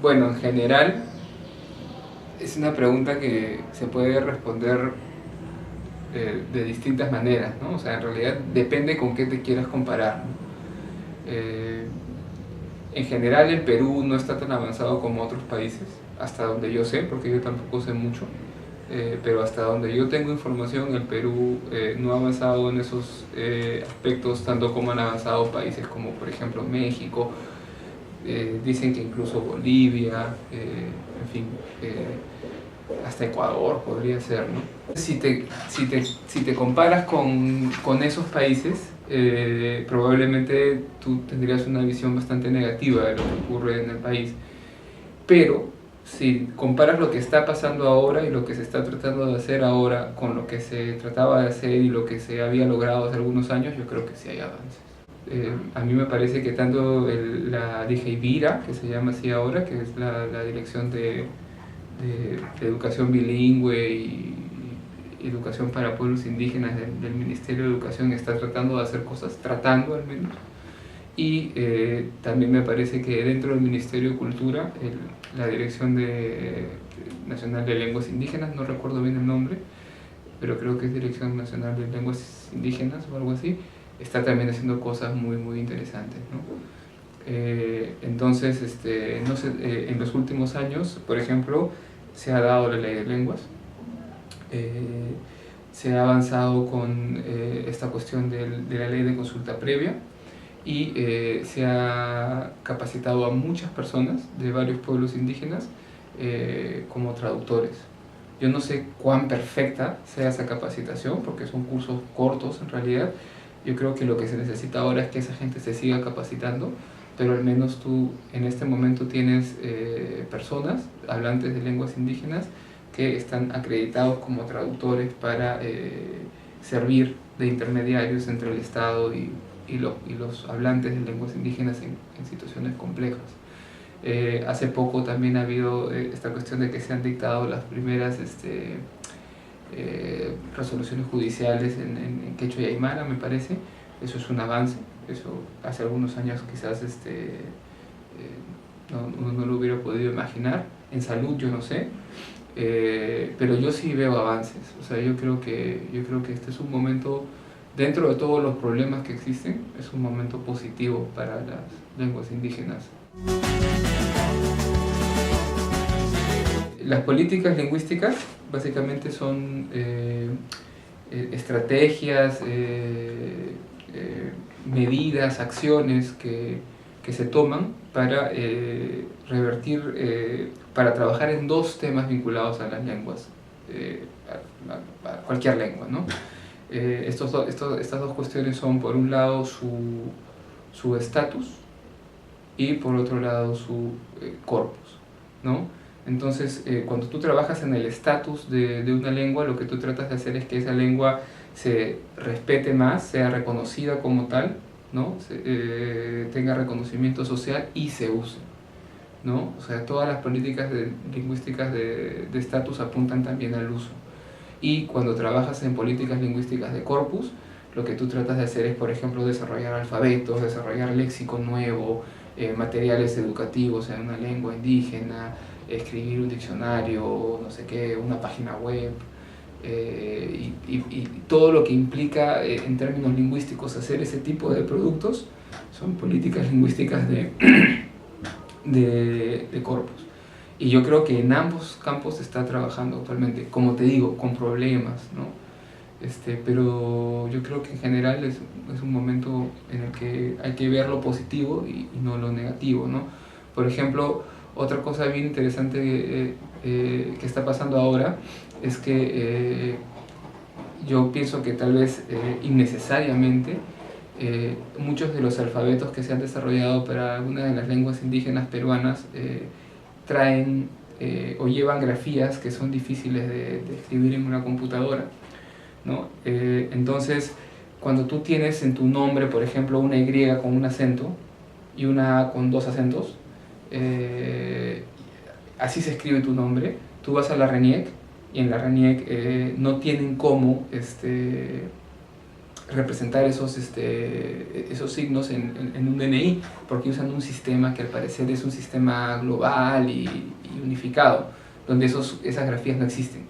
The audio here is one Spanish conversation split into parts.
Bueno, en general es una pregunta que se puede responder de distintas maneras, ¿no? O sea, en realidad depende con qué te quieras comparar, ¿no? Eh, en general el Perú no está tan avanzado como otros países, hasta donde yo sé, porque yo tampoco sé mucho, pero hasta donde yo tengo información, el Perú no ha avanzado en esos aspectos tanto como han avanzado países como por ejemplo México, dicen que incluso Bolivia, en fin, hasta Ecuador podría ser, ¿no? Si te comparas con esos países, probablemente tú tendrías una visión bastante negativa de lo que ocurre en el país, pero si comparas lo que está pasando ahora y lo que se está tratando de hacer ahora con lo que se trataba de hacer y lo que se había logrado hace algunos años, yo creo que sí hay avances. A mí me parece que tanto la DGIVIRA, que se llama así ahora, que es la Dirección de Educación Bilingüe y Educación para Pueblos Indígenas del Ministerio de Educación, está tratando de hacer cosas, tratando al menos. Y también me parece que dentro del Ministerio de Cultura, la Dirección Nacional de Lenguas Indígenas, no recuerdo bien el nombre, pero creo que es Dirección Nacional de Lenguas Indígenas o algo así, está también haciendo cosas muy, muy interesantes, ¿no? Entonces, no sé, en los últimos años, por ejemplo, se ha dado la ley de lenguas, se ha avanzado con esta cuestión de la ley de consulta previa y se ha capacitado a muchas personas de varios pueblos indígenas como traductores. Yo no sé cuán perfecta sea esa capacitación, porque son cursos cortos en realidad. Yo creo que lo que se necesita ahora es que esa gente se siga capacitando, pero al menos tú en este momento tienes personas hablantes de lenguas indígenas que están acreditados como traductores para servir de intermediarios entre el Estado y los hablantes de lenguas indígenas en situaciones complejas. Hace poco también ha habido esta cuestión de que se han dictado las primeras resoluciones judiciales en quechua y aymara, me parece. Eso es un avance. Eso hace algunos años quizás uno no lo hubiera podido imaginar. En salud yo no sé, pero yo sí veo avances. O sea, yo creo que este es un momento, dentro de todos los problemas que existen, es un momento positivo para las lenguas indígenas. Las políticas lingüísticas básicamente son estrategias, medidas, acciones que se toman para revertir, para trabajar en dos temas vinculados a las lenguas, a cualquier lengua, ¿no? Estas dos cuestiones son, por un lado, su estatus y por otro lado su corpus, ¿no? Entonces, cuando tú trabajas en el estatus de una lengua, lo que tú tratas de hacer es que esa lengua se respete más, sea reconocida como tal, ¿no? Tenga reconocimiento social y se use, ¿no? O sea, todas las políticas lingüísticas de estatus apuntan también al uso. Y cuando trabajas en políticas lingüísticas de corpus, lo que tú tratas de hacer es, por ejemplo, desarrollar alfabetos, desarrollar léxico nuevo, materiales educativos en una lengua indígena, escribir un diccionario, no sé qué, una página web, y todo lo que implica en términos lingüísticos hacer ese tipo de productos son políticas lingüísticas de corpus. Y yo creo que en ambos campos se está trabajando actualmente, como te digo, con problemas, ¿no? Pero yo creo que en general es un momento en el que hay que ver lo positivo y no lo negativo, ¿no? Por ejemplo, otra cosa bien interesante que está pasando ahora es que yo pienso que tal vez innecesariamente muchos de los alfabetos que se han desarrollado para algunas de las lenguas indígenas peruanas traen o llevan grafías que son difíciles de escribir en una computadora, ¿no? Entonces, cuando tú tienes en tu nombre, por ejemplo, una Y con un acento y una A con dos acentos, así se escribe tu nombre, tú vas a la RENIEC y en la RENIEC no tienen cómo representar esos signos en un DNI, porque usan un sistema que al parecer es un sistema global y unificado, donde esas grafías no existen.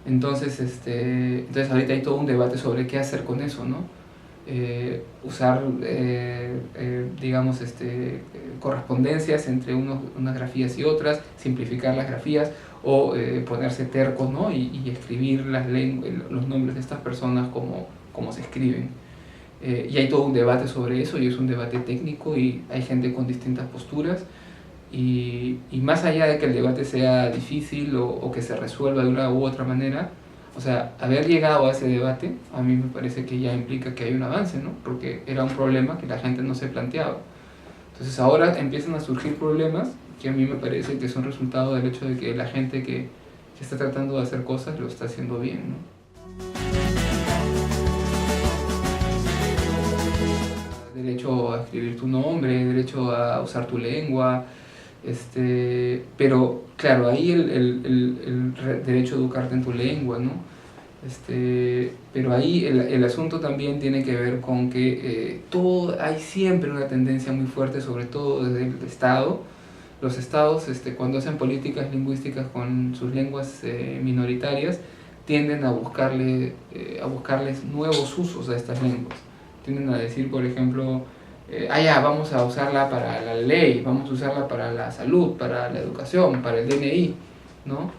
Entonces, entonces ahorita hay todo un debate sobre qué hacer con eso, ¿no? Usar, digamos, correspondencias entre unas grafías y otras, simplificar las grafías, o ponerse tercos, ¿no? y escribir los nombres de estas personas como se escriben. Y hay todo un debate sobre eso, y es un debate técnico, y hay gente con distintas posturas, y más allá de que el debate sea difícil o que se resuelva de una u otra manera, o sea, haber llegado a ese debate a mí me parece que ya implica que hay un avance, ¿no? Porque era un problema que la gente no se planteaba. Entonces ahora empiezan a surgir problemas que a mí me parece que son resultado del hecho de que la gente que está tratando de hacer cosas lo está haciendo bien, ¿no? Derecho a escribir tu nombre, derecho a usar tu lengua, pero claro, ahí el derecho a educarte en tu lengua, ¿no? Pero ahí el asunto también tiene que ver con que hay siempre una tendencia muy fuerte, sobre todo desde el Estado. Los estados, cuando hacen políticas lingüísticas con sus lenguas minoritarias, tienden a buscarles nuevos usos a estas lenguas. Tienden a decir, por ejemplo, ya, vamos a usarla para la ley, vamos a usarla para la salud, para la educación, para el DNI, ¿no?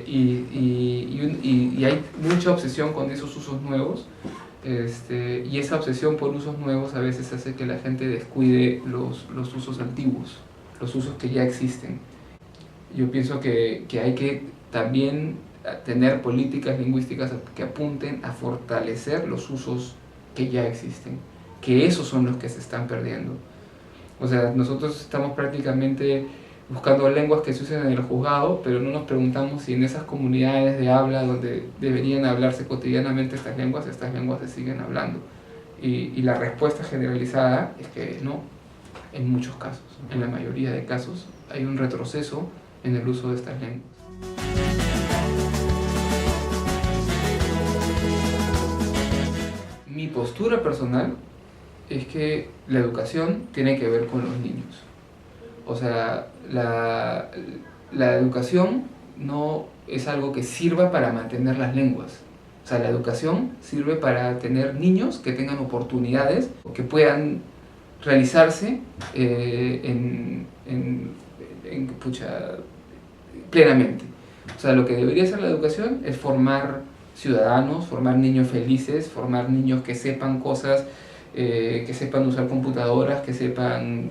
Y hay mucha obsesión con esos usos nuevos, y esa obsesión por usos nuevos a veces hace que la gente descuide los usos antiguos, los usos que ya existen. Yo pienso que hay que también tener políticas lingüísticas que apunten a fortalecer los usos que ya existen, que esos son los que se están perdiendo. O sea, nosotros estamos prácticamente buscando lenguas que se usen en el juzgado, pero no nos preguntamos si en esas comunidades de habla donde deberían hablarse cotidianamente estas lenguas se siguen hablando. Y la respuesta generalizada es que no, en muchos casos, en la mayoría de casos, hay un retroceso en el uso de estas lenguas. Mi postura personal es que la educación tiene que ver con los niños. O sea, la educación no es algo que sirva para mantener las lenguas. O sea, la educación sirve para tener niños que tengan oportunidades, que puedan realizarse plenamente. O sea, lo que debería ser la educación es formar ciudadanos, formar niños felices, formar niños que sepan cosas, que sepan usar computadoras, que sepan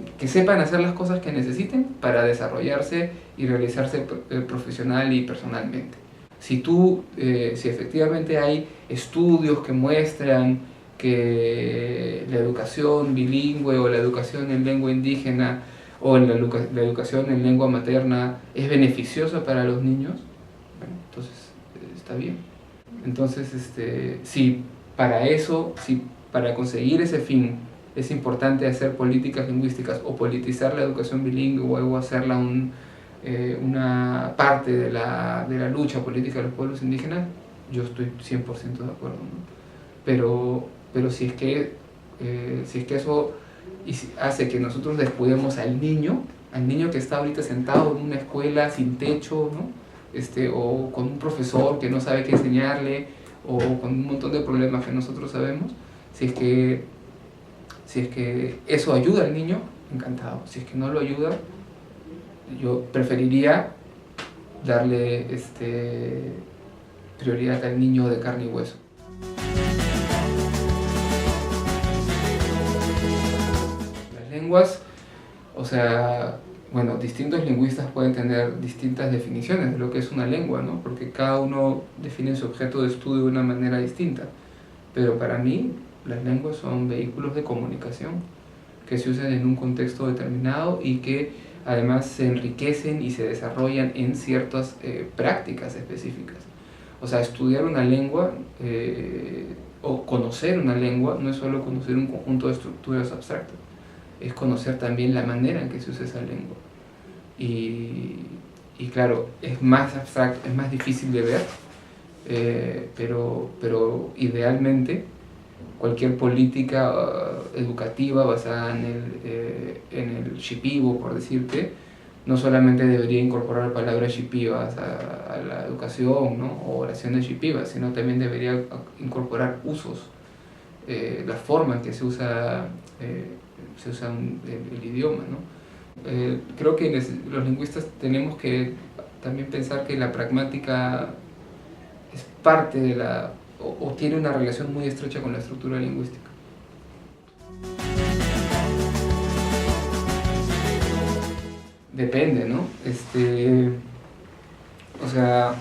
hacer las cosas que necesiten para desarrollarse y realizarse profesional y personalmente. Si efectivamente hay estudios que muestran que la educación bilingüe o la educación en lengua indígena o la educación en lengua materna es beneficiosa para los niños, bueno, entonces está bien. Entonces, si para conseguir ese fin es importante hacer políticas lingüísticas o politizar la educación bilingüe o hacerla una parte de la lucha política de los pueblos indígenas, yo estoy 100% de acuerdo, ¿no? Pero si es que eso hace que nosotros descuidemos al niño que está ahorita sentado en una escuela sin techo, ¿no? O con un profesor que no sabe qué enseñarle, o con un montón de problemas que nosotros sabemos, si es que eso ayuda al niño, encantado. Si es que no lo ayuda, yo preferiría darle prioridad al niño de carne y hueso. Las lenguas, o sea, bueno, distintos lingüistas pueden tener distintas definiciones de lo que es una lengua, ¿no? Porque cada uno define su objeto de estudio de una manera distinta. Pero para mí, las lenguas son vehículos de comunicación que se usan en un contexto determinado y que además se enriquecen y se desarrollan en ciertas prácticas específicas. O sea, estudiar una lengua o conocer una lengua no es solo conocer un conjunto de estructuras abstractas, es conocer también la manera en que se usa esa lengua. Y claro, es más abstracto, es más difícil de ver, pero idealmente cualquier política educativa basada en el shipibo, por decirte, no solamente debería incorporar palabras shipibas a la educación, ¿no? O oraciones shipibas, sino también debería incorporar usos, la forma en que se usa el idioma, ¿no? Creo que los lingüistas tenemos que también pensar que la pragmática es parte de o tiene una relación muy estrecha con la estructura lingüística. Depende, ¿no? O sea,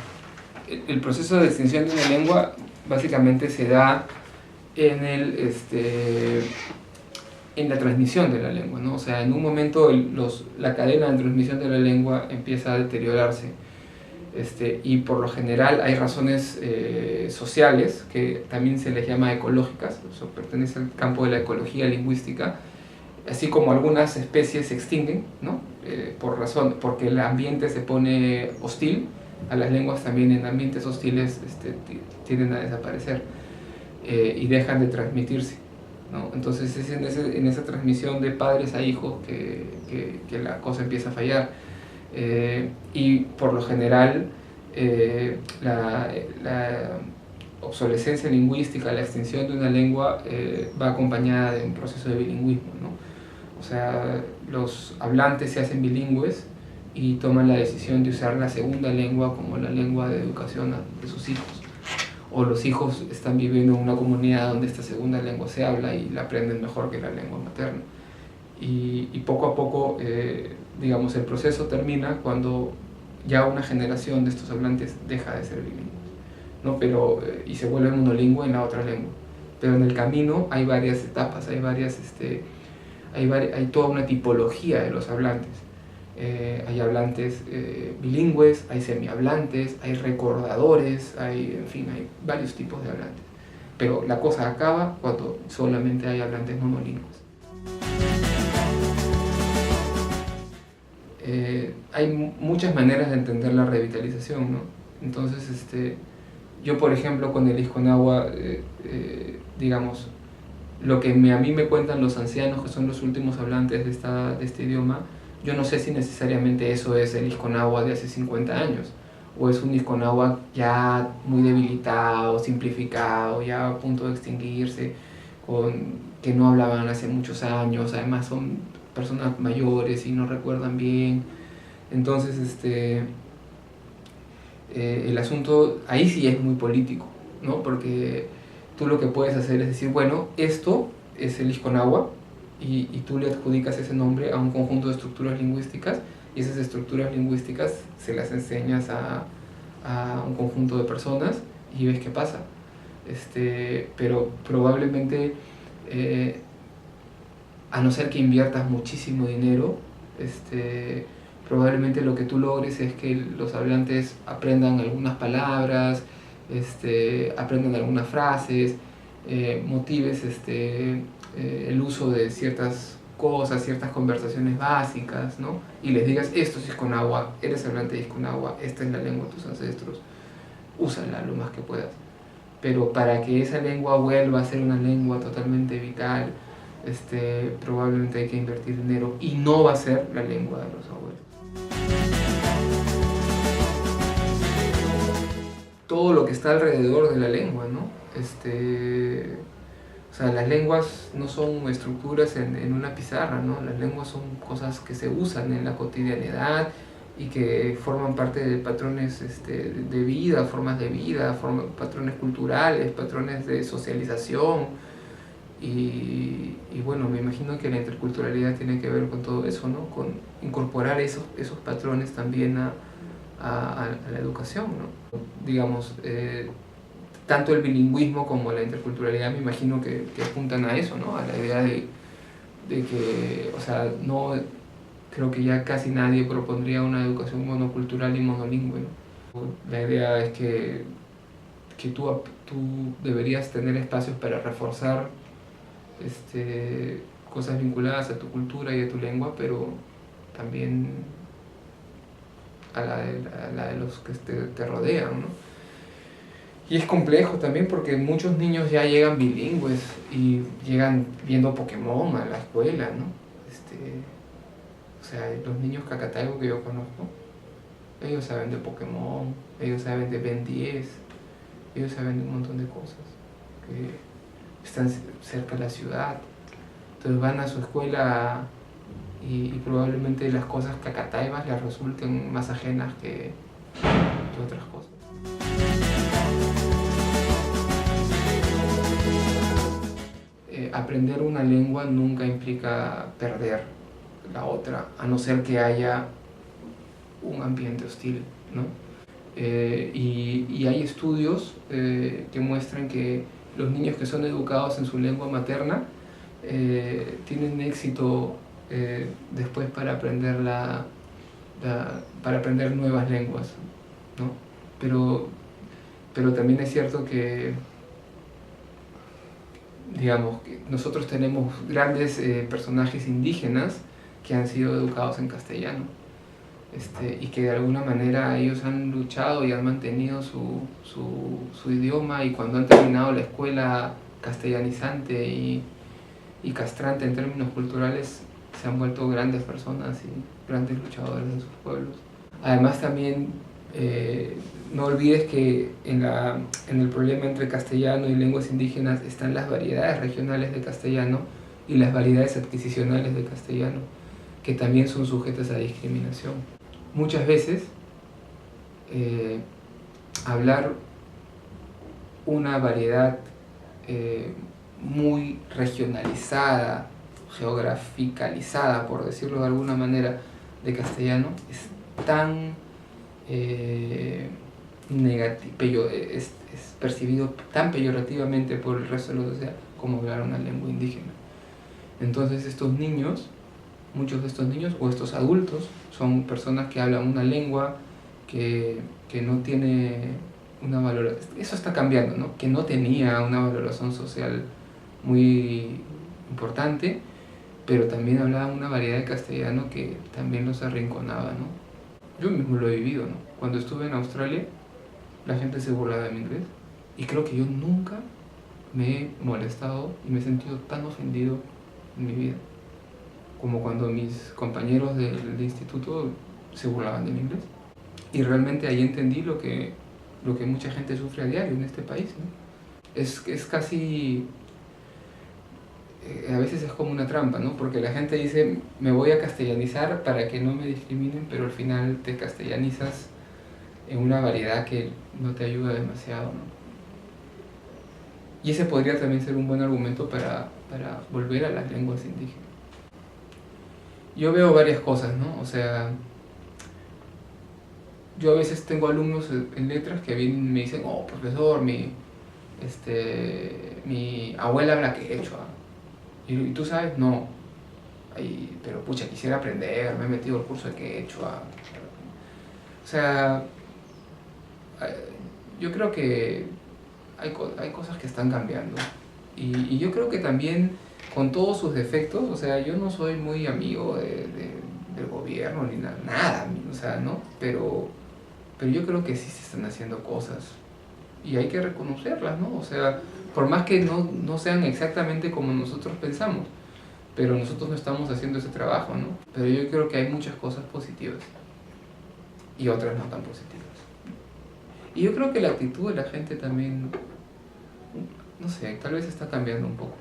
el proceso de extinción de una lengua básicamente se da en en la transmisión de la lengua, ¿no? O sea, en un momento la cadena de transmisión de la lengua empieza a deteriorarse. Y por lo general hay razones sociales que también se les llama ecológicas, eso pertenece al campo de la ecología lingüística, así como algunas especies se extinguen, ¿no? Porque el ambiente se pone hostil a las lenguas, también en ambientes hostiles tienden a desaparecer y dejan de transmitirse, ¿no? Entonces es en esa transmisión de padres a hijos que la cosa empieza a fallar. Y por lo general la obsolescencia lingüística, la extinción de una lengua va acompañada de un proceso de bilingüismo, ¿no? O sea, los hablantes se hacen bilingües y toman la decisión de usar la segunda lengua como la lengua de educación de sus hijos. O los hijos están viviendo en una comunidad donde esta segunda lengua se habla y la aprenden mejor que la lengua materna. Y poco a poco, digamos, el proceso termina cuando ya una generación de estos hablantes deja de ser bilingües, ¿no? Y se vuelve monolingüe en la otra lengua. Pero en el camino hay varias etapas, hay toda una tipología de los hablantes. Hay hablantes bilingües, hay semihablantes, hay recordadores, en fin, hay varios tipos de hablantes. Pero la cosa acaba cuando solamente hay hablantes monolingües. Hay muchas maneras de entender la revitalización, ¿no? Entonces, yo por ejemplo con el Isconagua, digamos, lo que a mí me cuentan los ancianos, que son los últimos hablantes de este idioma, yo no sé si necesariamente eso es el Isconagua de hace 50 años, o es un Isconagua ya muy debilitado, simplificado, ya a punto de extinguirse, que no hablaban hace muchos años, además son personas mayores y no recuerdan bien. Entonces, el asunto ahí sí es muy político, ¿no? Porque tú lo que puedes hacer es decir, bueno, esto es el Isconagua y tú le adjudicas ese nombre a un conjunto de estructuras lingüísticas y esas estructuras lingüísticas se las enseñas a un conjunto de personas y ves qué pasa. Pero probablemente, a no ser que inviertas muchísimo dinero, probablemente lo que tú logres es que los hablantes aprendan algunas palabras, aprendan algunas frases, motives el uso de ciertas cosas, ciertas conversaciones básicas, ¿no? Y les digas, esto es Isconagua, eres hablante de Isconagua, esta es la lengua de tus ancestros, úsala lo más que puedas. Pero para que esa lengua vuelva a ser una lengua totalmente vital, probablemente hay que invertir dinero y no va a ser la lengua de los abuelos. Todo lo que está alrededor de la lengua, ¿no? O sea, las lenguas no son estructuras en una pizarra, ¿no? Las lenguas son cosas que se usan en la cotidianidad y que forman parte de patrones de vida, formas de vida, patrones culturales, patrones de socialización. Y bueno, me imagino que la interculturalidad tiene que ver con todo eso, ¿no? Con incorporar esos patrones también a la educación, ¿no? Digamos, tanto el bilingüismo como la interculturalidad me imagino que apuntan a eso, ¿no? A la idea de que, o sea, no creo que ya casi nadie propondría una educación monocultural y monolingüe, ¿no? La idea es que tú deberías tener espacios para reforzar cosas vinculadas a tu cultura y a tu lengua, pero también a la de los que te rodean, ¿no? Y es complejo también porque muchos niños ya llegan bilingües y llegan viendo Pokémon a la escuela, ¿no? O sea, los niños cacataicos que yo conozco, ellos saben de Pokémon, ellos saben de Ben 10, ellos saben de un montón de cosas que están cerca de la ciudad. Entonces van a su escuela y probablemente las cosas cacataivas les resulten más ajenas que otras cosas. Aprender una lengua nunca implica perder la otra, a no ser que haya un ambiente hostil, ¿no? Y hay estudios que muestran que los niños que son educados en su lengua materna tienen éxito después para aprender para aprender nuevas lenguas, ¿no? Pero también es cierto que, digamos, que nosotros tenemos grandes personajes indígenas que han sido educados en castellano, y que de alguna manera ellos han luchado y han mantenido su idioma, y cuando han terminado la escuela castellanizante y castrante en términos culturales, se han vuelto grandes personas y grandes luchadores de sus pueblos. Además también no olvides que en el problema entre castellano y lenguas indígenas están las variedades regionales de castellano y las variedades adquisicionales de castellano, que también son sujetas a discriminación. Muchas veces hablar una variedad muy regionalizada, geograficalizada, por decirlo de alguna manera, de castellano, es tan es percibido tan peyorativamente por el resto de la sociedad como hablar una lengua indígena. Entonces muchos de estos niños o estos adultos son personas que hablan una lengua que no tiene una valoración, eso está cambiando, ¿no? Que no tenía una valoración social muy importante, pero también hablaban una variedad de castellano que también los arrinconaba, ¿no? Yo mismo lo he vivido, ¿no? Cuando estuve en Australia, la gente se burlaba de mi inglés y creo que yo nunca me he molestado y me he sentido tan ofendido en mi vida como cuando mis compañeros del instituto se burlaban de mi inglés. Y realmente ahí entendí lo que mucha gente sufre a diario en este país, ¿no? Es casi... a veces es como una trampa, ¿no? Porque la gente dice, me voy a castellanizar para que no me discriminen, pero al final te castellanizas en una variedad que no te ayuda demasiado, ¿no? Y ese podría también ser un buen argumento para volver a las lenguas indígenas. Yo veo varias cosas, ¿no? O sea, yo a veces tengo alumnos en letras que vienen y me dicen, oh, profesor, mi abuela habla quechua. ¿Y tú sabes? No. Pero pucha, quisiera aprender, me he metido al curso de quechua. O sea, yo creo que hay cosas que están cambiando. Y yo creo que también, con todos sus defectos, o sea, yo no soy muy amigo del gobierno ni nada, o sea, ¿no? Pero yo creo que sí se están haciendo cosas y hay que reconocerlas, ¿no? O sea, por más que no sean exactamente como nosotros pensamos, pero nosotros no estamos haciendo ese trabajo, ¿no? Pero yo creo que hay muchas cosas positivas y otras no tan positivas. Y yo creo que la actitud de la gente también, no sé, tal vez está cambiando un poco.